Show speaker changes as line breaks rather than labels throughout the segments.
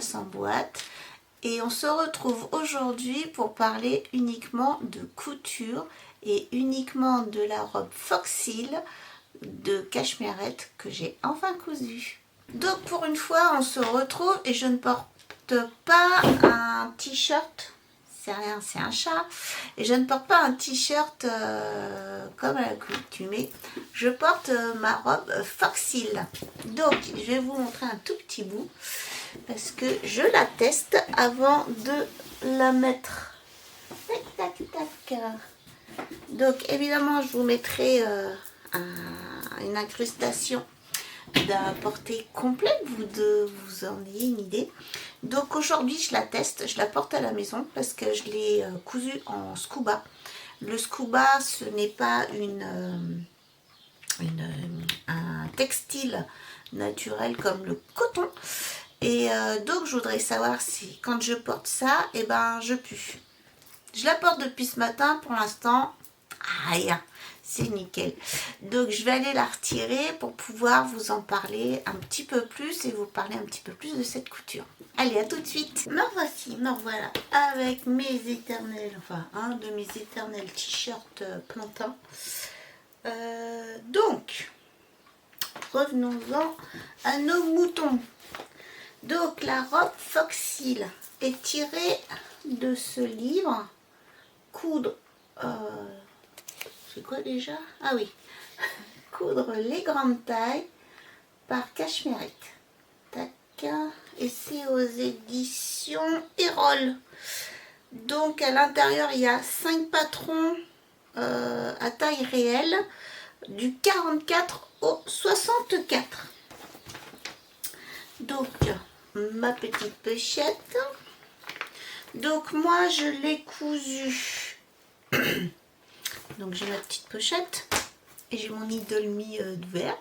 passe en boîte et on se retrouve aujourd'hui pour parler uniquement de couture et uniquement de la robe Foxil de cachemérette que j'ai enfin cousue. Donc pour une fois on se retrouve et je ne porte pas un t-shirt, c'est rien, c'est un chat, et je ne porte pas un t-shirt comme à l'accoutumée, je porte ma robe Foxil. Donc je vais vous montrer un tout petit bout parce que je la teste avant de la mettre. Tac tac tac. Donc évidemment je vous mettrai une incrustation d'un porté complet, vous en ayez une idée. Donc aujourd'hui je la teste, je la porte à la maison parce que je l'ai cousue en scuba. Le scuba ce n'est pas un textile naturel comme le coton. Et donc je voudrais savoir si quand je porte ça, et ben je pue. Je la porte depuis ce matin, pour l'instant, rien. C'est nickel. Donc je vais aller la retirer pour pouvoir vous en parler un petit peu plus et vous parler un petit peu plus de cette couture. Allez, à tout de suite. Me voici, me voilà avec mes éternels, enfin un de mes éternels t-shirts plantins. Donc, revenons-en à nos moutons. Donc la robe Foxil est tirée de ce livre Coudre... c'est quoi déjà? Ah oui, Coudre les grandes tailles par Cachemérette. Tac. Et c'est aux éditions Erol. Donc à l'intérieur il y a 5 patrons à taille réelle, du 44 au 64. Donc ma petite pochette. Donc moi je l'ai cousu. Donc j'ai ma petite pochette et j'ai mon idolmi de verre.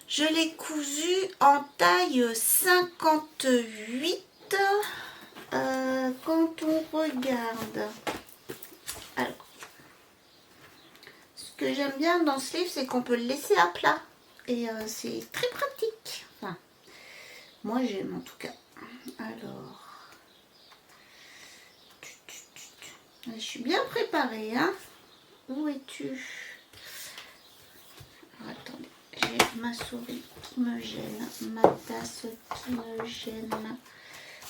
Je l'ai cousu en taille 58. Quand on regarde, alors, ce que j'aime bien dans ce livre, c'est qu'on peut le laisser à plat et c'est très pratique. Enfin, moi j'aime en tout cas. Alors, je suis bien préparée, hein. Où es-tu? Attendez, j'ai ma souris qui me gêne, ma tasse qui me gêne.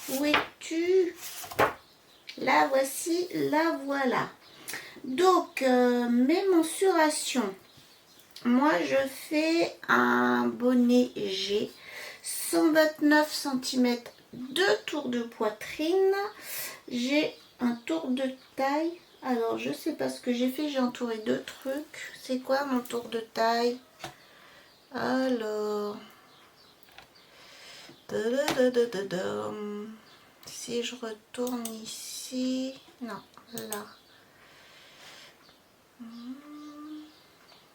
Où es-tu? La voici, la voilà. Donc, mes mensurations. Moi, je fais un bonnet G, 129 cm, 2 tours de poitrine. J'ai un tour de taille. Alors, je sais pas ce que j'ai fait, j'ai entouré 2 trucs. C'est quoi mon tour de taille? Alors, si je retourne ici, non, là.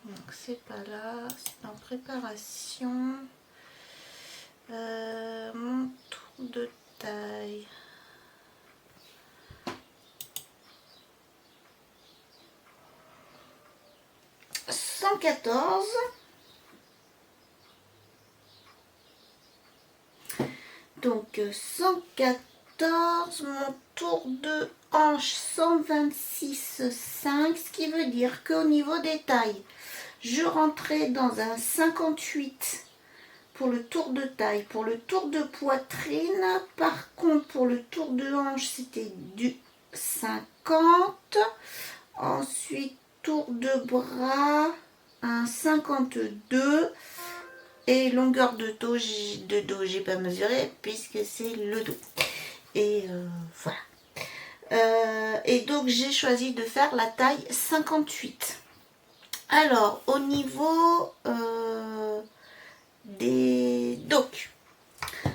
Donc, c'est pas là, c'est en préparation. Mon tour de taille. « 114 ». Donc 114, mon tour de hanche 126,5, ce qui veut dire qu'au niveau des tailles, je rentrais dans un 58 pour le tour de taille. Pour le tour de poitrine, par contre pour le tour de hanche, c'était du 50. Ensuite, tour de bras, un 52. Et longueur de dos, j'ai pas mesuré puisque c'est le dos. Et voilà. Et donc j'ai choisi de faire la taille 58. Alors au niveau des... Donc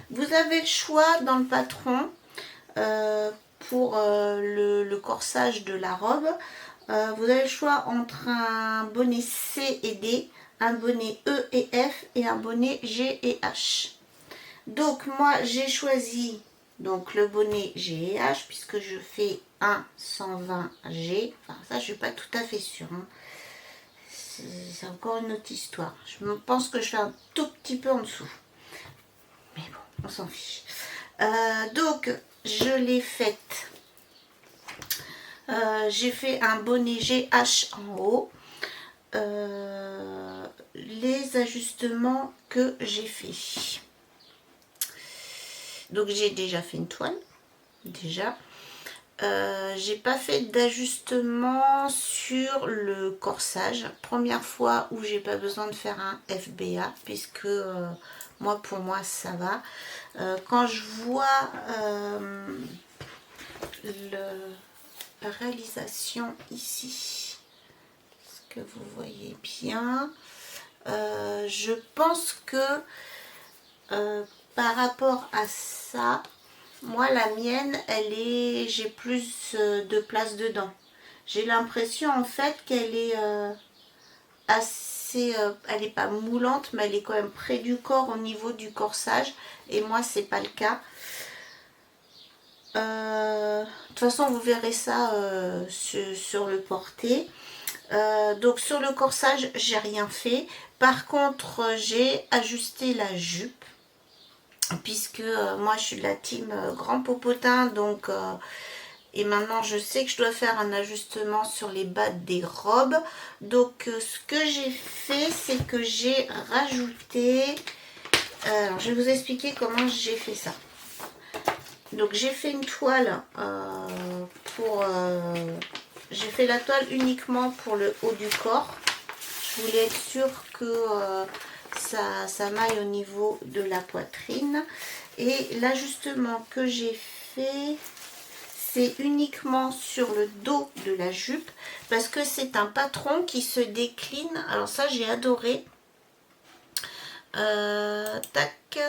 vous avez le choix dans le patron pour le corsage de la robe. Vous avez le choix entre un bonnet C et D, un bonnet E et F et un bonnet G et H. Donc moi j'ai choisi donc le bonnet G et H puisque je fais un 120 G. Enfin ça je suis pas tout à fait sûre. Hein. C'est encore une autre histoire. Je pense que je fais un tout petit peu en dessous. Mais bon, on s'en fiche. Donc je l'ai faite. J'ai fait un bonnet GH en haut. Les ajustements que j'ai fait. Donc j'ai déjà fait une toile. Déjà. J'ai pas fait d'ajustement sur le corsage. Première fois où j'ai pas besoin de faire un FBA puisque moi pour moi ça va. Quand je vois la réalisation ici, est-ce que vous voyez bien, je pense que par rapport à ça, moi la mienne j'ai plus de place dedans. J'ai l'impression en fait qu'elle est assez, elle n'est pas moulante mais elle est quand même près du corps au niveau du corsage et moi c'est pas le cas. De toute façon vous verrez ça sur le porté. Donc sur le corsage j'ai rien fait. Par contre j'ai ajusté la jupe puisque moi je suis de la team grand popotin, donc et maintenant je sais que je dois faire un ajustement sur les bas des robes. Donc ce que j'ai fait, c'est que j'ai rajouté, alors je vais vous expliquer comment j'ai fait ça. Donc j'ai fait une toile j'ai fait la toile uniquement pour le haut du corps. Je voulais être sûre que ça m'aille au niveau de la poitrine. Et l'ajustement que j'ai fait, c'est uniquement sur le dos de la jupe parce que c'est un patron qui se décline. Alors ça j'ai adoré. Tac,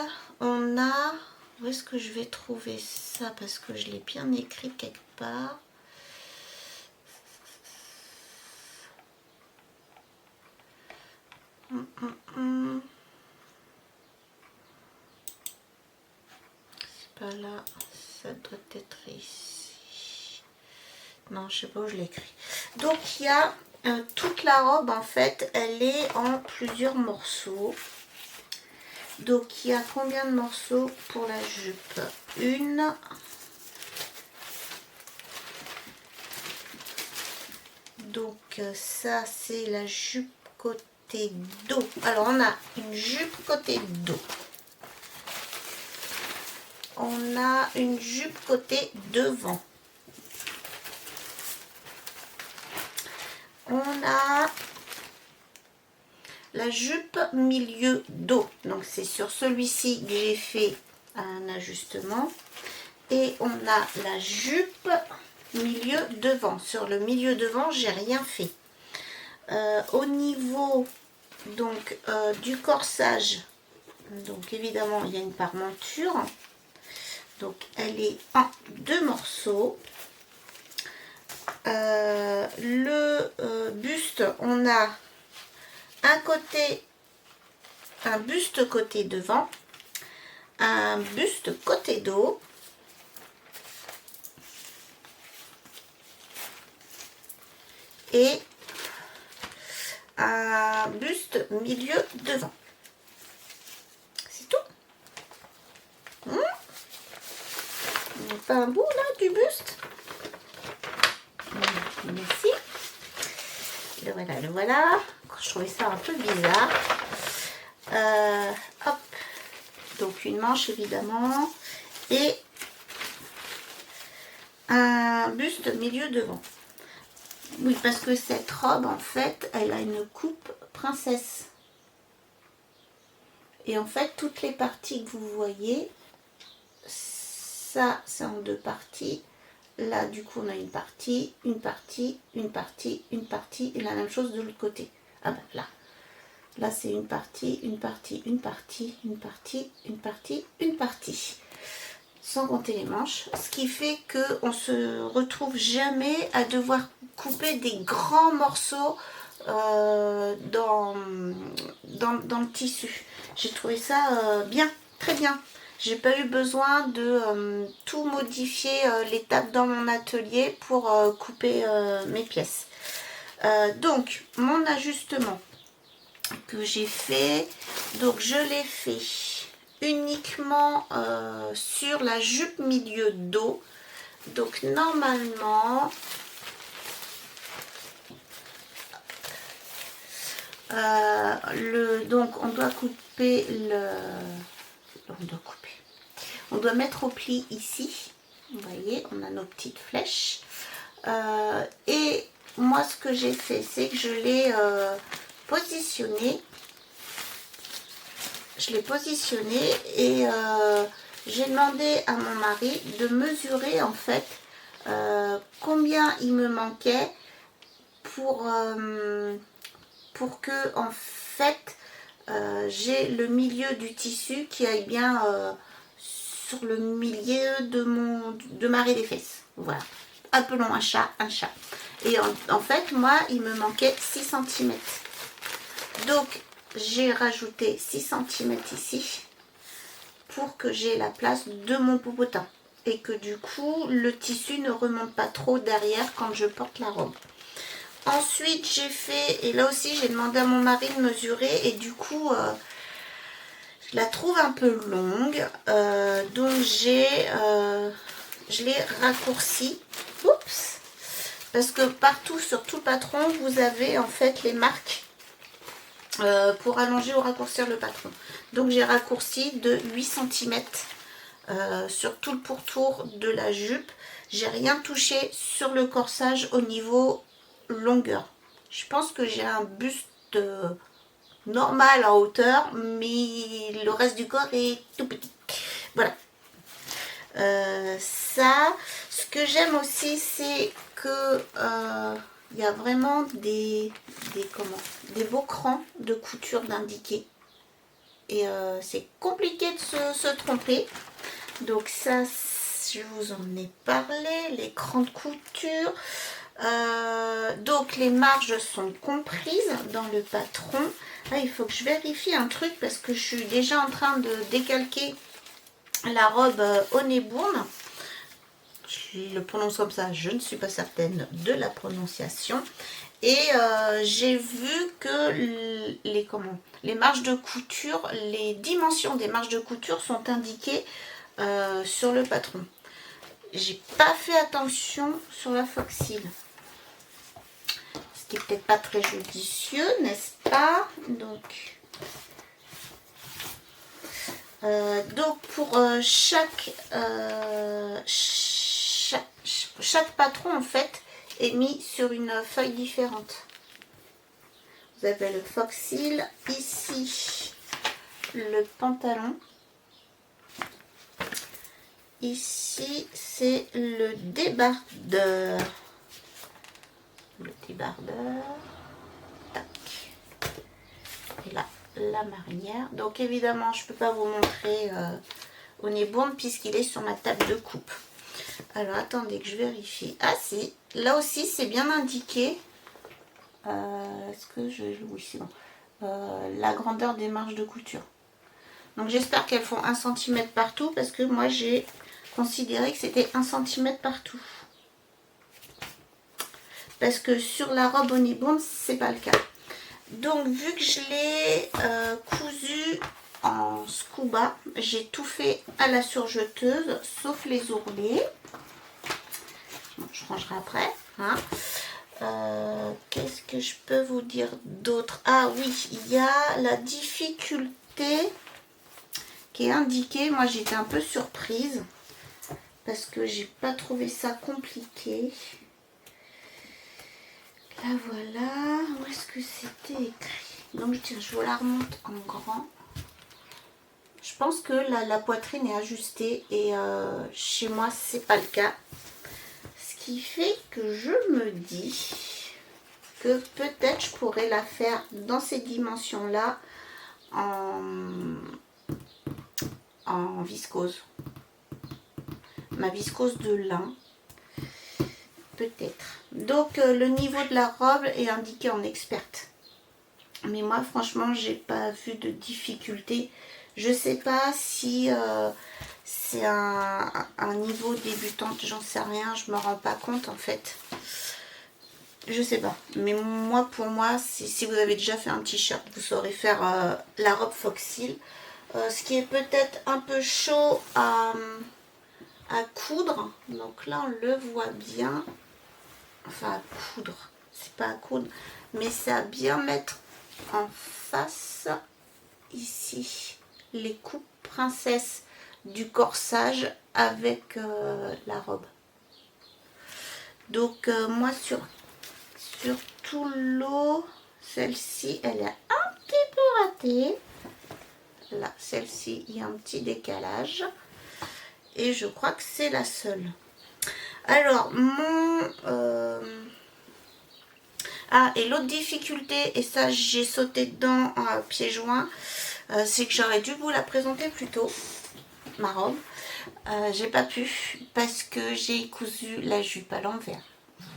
on a... Où est-ce que je vais trouver ça? Parce que je l'ai bien écrit quelque part. C'est pas là, ça doit être ici. Non, je sais pas où je l'ai écrit. Donc il y a toute la robe en fait, elle est en plusieurs morceaux. Donc il y a combien de morceaux pour la jupe? Une, donc ça c'est la jupe côté dos. Alors on a une jupe côté dos, on a une jupe côté devant, on a la jupe milieu dos. Donc c'est sur celui-ci que j'ai fait un ajustement. Et on a la jupe milieu devant. Sur le milieu devant, j'ai rien fait. Au niveau donc du corsage, donc évidemment il y a une parmenture. Donc elle est en deux morceaux. Le buste, on a un buste côté devant, un buste côté dos, et un buste milieu devant. C'est tout. Pas un bout là du buste. Merci. Le voilà, le voilà. Je trouvais ça un peu bizarre. Hop. Donc une manche évidemment. Et un buste milieu devant. Oui, parce que cette robe, en fait, elle a une coupe princesse. Et en fait, toutes les parties que vous voyez, ça, c'est en deux parties. Là, du coup, on a une partie, une partie, une partie, une partie. Et la même chose de l'autre côté. Ah ben, là. Là, c'est une partie, une partie, une partie, une partie, une partie, une partie. Sans compter les manches, ce qui fait qu'on se retrouve jamais à devoir couper des grands morceaux dans le tissu. J'ai trouvé ça bien, très bien. J'ai pas eu besoin de tout modifier l'étape dans mon atelier pour couper mes pièces. Donc mon ajustement que j'ai fait, donc je l'ai fait uniquement sur la jupe milieu dos. Donc normalement, donc on doit couper on doit mettre au pli ici. Vous voyez, on a nos petites flèches. Et moi, ce que j'ai fait, c'est que je l'ai positionné. Je l'ai positionné et j'ai demandé à mon mari de mesurer en fait combien il me manquait pour que en fait j'ai le milieu du tissu qui aille bien sur le milieu de ma raie des fesses. Voilà. Appelons un chat un chat. Et en fait, moi, il me manquait 6 cm. Donc, j'ai rajouté 6 cm ici pour que j'ai la place de mon popotin. Et que du coup, le tissu ne remonte pas trop derrière quand je porte la robe. Ensuite, j'ai fait, et là aussi, j'ai demandé à mon mari de mesurer. Et du coup, je la trouve un peu longue. Donc, je l'ai raccourcie. Oups! Parce que partout sur tout le patron, vous avez en fait les marques pour allonger ou raccourcir le patron. Donc j'ai raccourci de 8 cm sur tout le pourtour de la jupe. J'ai rien touché sur le corsage au niveau longueur. Je pense que j'ai un buste normal en hauteur, mais le reste du corps est tout petit. Voilà. Ça, ce que j'aime aussi, c'est que il y a vraiment des beaux crans de couture d'indiquer. Et c'est compliqué de se tromper. Donc ça, je vous en ai parlé, les crans de couture. Donc les marges sont comprises dans le patron. Là, il faut que je vérifie un truc parce que je suis déjà en train de décalquer la robe Honeybourne. Je le prononce comme ça, je ne suis pas certaine de la prononciation. Et j'ai vu que les marges de couture, les dimensions des marges de couture sont indiquées sur le patron. J'ai pas fait attention sur la foxile. Ce qui est peut-être pas très judicieux, n'est-ce pas? Donc pour chaque patron en fait est mis sur une feuille différente. Vous avez le foxile, ici le pantalon, ici c'est le débardeur. Tac. Et là la marinière. Donc évidemment je peux pas vous montrer Honeybourne puisqu'il est sur ma table de coupe. Alors attendez que je vérifie. Ah si, là aussi c'est bien indiqué. Est-ce que oui, c'est bon. La grandeur des marges de couture. Donc j'espère qu'elles font 1 cm partout parce que moi j'ai considéré que c'était 1 cm partout. Parce que sur la robe Honeybourne, c'est pas le cas. Donc vu que je l'ai cousu en scuba, j'ai tout fait à la surjeteuse sauf les ourlets. Bon, je rangerai après. Hein. Qu'est-ce que je peux vous dire d'autre? Ah oui, il y a la difficulté qui est indiquée. Moi j'étais un peu surprise parce que j'ai pas trouvé ça compliqué. Là voilà, où est-ce que c'était écrit? Donc je vous la remonte en grand. Je pense que la poitrine est ajustée et chez moi c'est pas le cas. Ce qui fait que je me dis que peut-être je pourrais la faire dans ces dimensions là en viscose. Ma viscose de lin. Peut-être. Donc le niveau de la robe est indiqué en experte. Mais moi franchement j'ai pas vu de difficulté. Je sais pas si c'est un niveau débutante, j'en sais rien, je me rends pas compte en fait. Je sais pas. Mais moi pour moi, si vous avez déjà fait un t-shirt, vous saurez faire la robe foxile. ce qui est peut-être un peu chaud à coudre. Donc là, on le voit bien. Enfin, à coudre, c'est pas à coudre, mais c'est à bien mettre en face, ici, les coupes princesse du corsage avec la robe. Donc moi sur tout l'eau, celle-ci elle est un petit peu ratée. Là, celle-ci, il y a un petit décalage. Et je crois que c'est la seule. Alors, ah, et l'autre difficulté, et ça j'ai sauté dedans à pieds joints, c'est que j'aurais dû vous la présenter plus tôt, ma robe. J'ai pas pu parce que j'ai cousu la jupe à l'envers.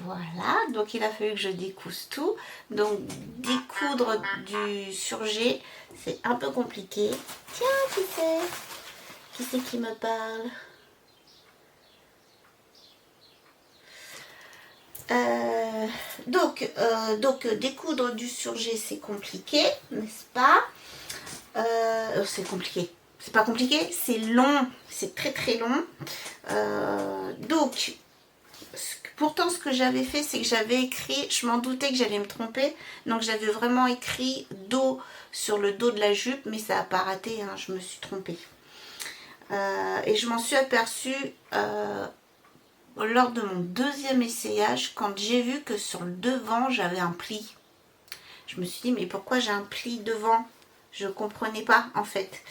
Voilà, donc il a fallu que je découse tout. Donc découdre du surjet, c'est un peu compliqué. Tiens, qui c'est? Qui c'est qui me parle? Donc découdre du surjet, c'est compliqué, n'est-ce pas? C'est compliqué. C'est pas compliqué, c'est long, c'est très très long. Donc, pourtant ce que j'avais fait, c'est que j'avais écrit, je m'en doutais que j'allais me tromper, donc j'avais vraiment écrit dos sur le dos de la jupe, mais ça n'a pas raté, hein, je me suis trompée. Et je m'en suis aperçue lors de mon deuxième essayage, quand j'ai vu que sur le devant, j'avais un pli. Je me suis dit, mais pourquoi j'ai un pli devant? Je ne comprenais pas en fait.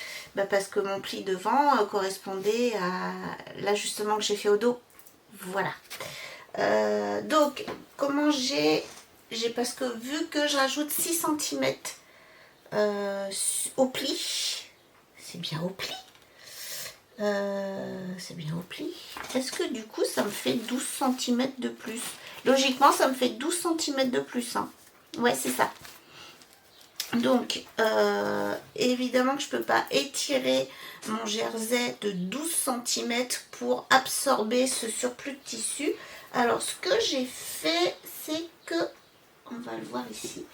Parce que mon pli devant correspondait à l'ajustement que j'ai fait au dos. Voilà. Donc, comment j'ai... Parce que vu que je rajoute 6 cm au pli, c'est bien au pli. C'est bien au pli. Est-ce que du coup, ça me fait 12 cm de plus? Logiquement, ça me fait 12 cm de plus. Hein. Ouais, c'est ça. Donc, évidemment que je ne peux pas étirer mon jersey de 12 cm pour absorber ce surplus de tissu. Alors, ce que j'ai fait, c'est que, on va le voir ici,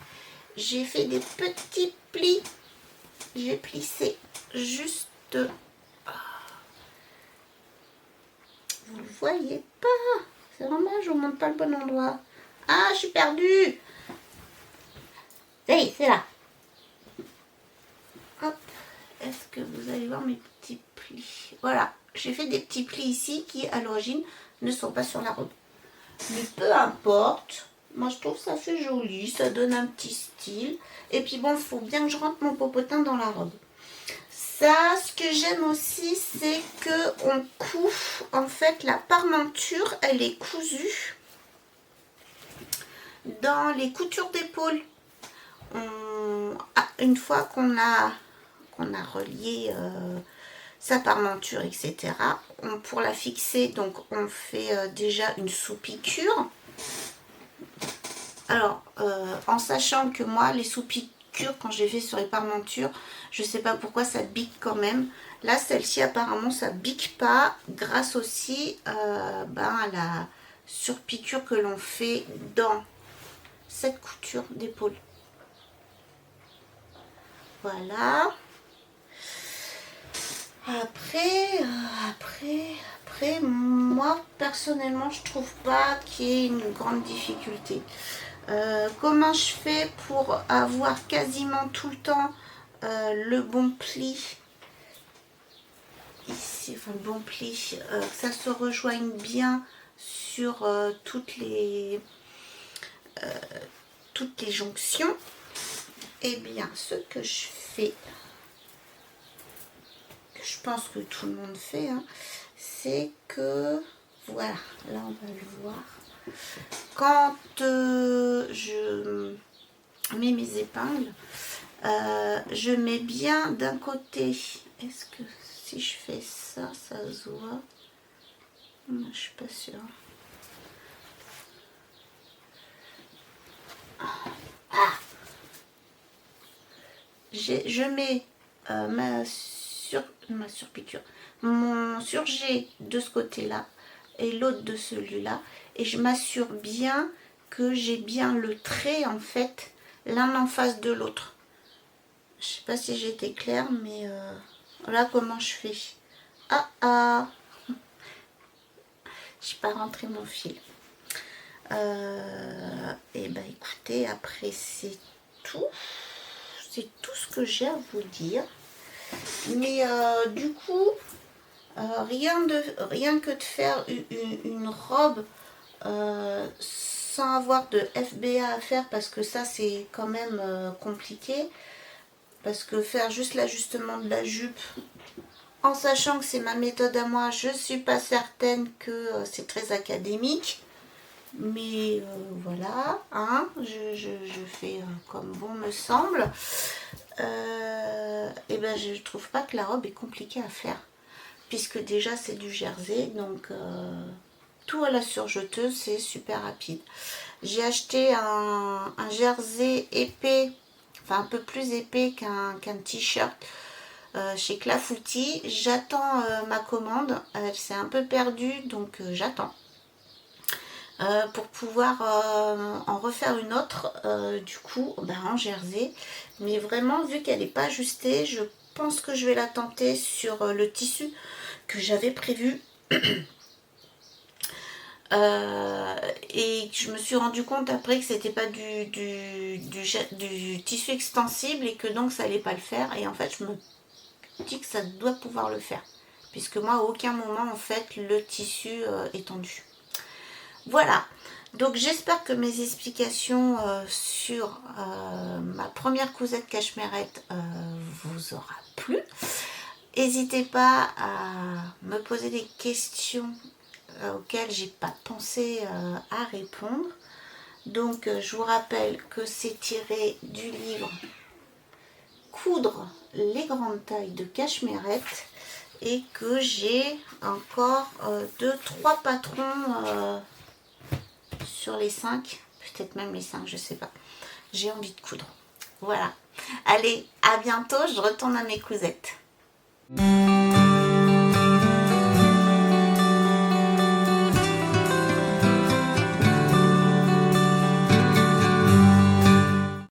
j'ai fait des petits plis. J'ai plissé juste... Vous ne le voyez pas. C'est dommage, je ne vous montre pas le bon endroit. Ah, je suis perdue. Ça y est, c'est là. Hop, est-ce que vous allez voir mes petits plis? Voilà, j'ai fait des petits plis ici qui, à l'origine, ne sont pas sur la robe. Mais peu importe, moi je trouve ça fait joli, ça donne un petit style. Et puis bon, il faut bien que je rentre mon popotin dans la robe. Ça, ce que j'aime aussi, c'est que on coud, en fait, la parmenture, elle est cousue dans les coutures d'épaule. Une fois qu'on a relié sa parmenture, etc., pour la fixer, donc on fait déjà une sous-piqûre. Alors, en sachant que moi, les sous-piqûres, quand j'ai fait sur les parmentures, je sais pas pourquoi ça pique quand même. Là, celle-ci, apparemment, ça pique pas, grâce aussi à la surpiqûre que l'on fait dans cette couture d'épaule. Voilà. Après, moi, personnellement, je trouve pas qu'il y ait une grande difficulté. Comment je fais pour avoir quasiment tout le temps le bon pli ici, enfin le bon pli, que ça se rejoigne bien sur toutes les jonctions? Eh bien, ce que je fais, que je pense que tout le monde fait, hein, c'est que, voilà, là on va le voir, quand je mets mes épingles, je mets bien d'un côté. Est-ce que si je fais ça, ça se voit? Non, je suis pas sûre. Je mets ma surpiqûre, mon surjet de ce côté-là et l'autre de celui-là, et je m'assure bien que j'ai bien le trait en fait l'un en face de l'autre. Je sais pas si j'ai été claire, mais Là, comment je fais? Ah ah, j'ai pas rentré mon fil. Et ben écoutez, après c'est tout. C'est tout ce que j'ai à vous dire. Mais du coup, rien que de faire une robe sans avoir de FBA à faire, parce que ça c'est quand même compliqué. Parce que faire juste l'ajustement de la jupe, en sachant que c'est ma méthode à moi, je suis pas certaine que c'est très académique. Mais voilà, hein, je fais comme bon me semble. Et ben je trouve pas que la robe est compliquée à faire. Puisque déjà c'est du jersey, donc tout à la surjeteuse, c'est super rapide. J'ai acheté un jersey épais, enfin un peu plus épais qu'un t-shirt chez Clafoutis. J'attends ma commande, elle s'est un peu perdue, donc j'attends. Pour pouvoir en refaire une autre, du coup, ben, en jersey. Mais vraiment, vu qu'elle n'est pas ajustée, je pense que je vais la tenter sur le tissu que j'avais prévu. Et je me suis rendu compte après que c'était pas du tissu extensible et que donc ça allait pas le faire. Et en fait, je me dis que ça doit pouvoir le faire. Puisque moi, à aucun moment, en fait, le tissu est tendu. Voilà, donc j'espère que mes explications sur ma première cousette cachemérette vous aura plu. N'hésitez pas à me poser des questions auxquelles j'ai pas pensé à répondre. Donc je vous rappelle que c'est tiré du livre Coudre les grandes tailles de cachemérette et que j'ai encore 2-3 patrons sur les 5, peut-être même les 5, je sais pas. J'ai envie de coudre. Voilà. Allez, à bientôt, je retourne à mes cousettes.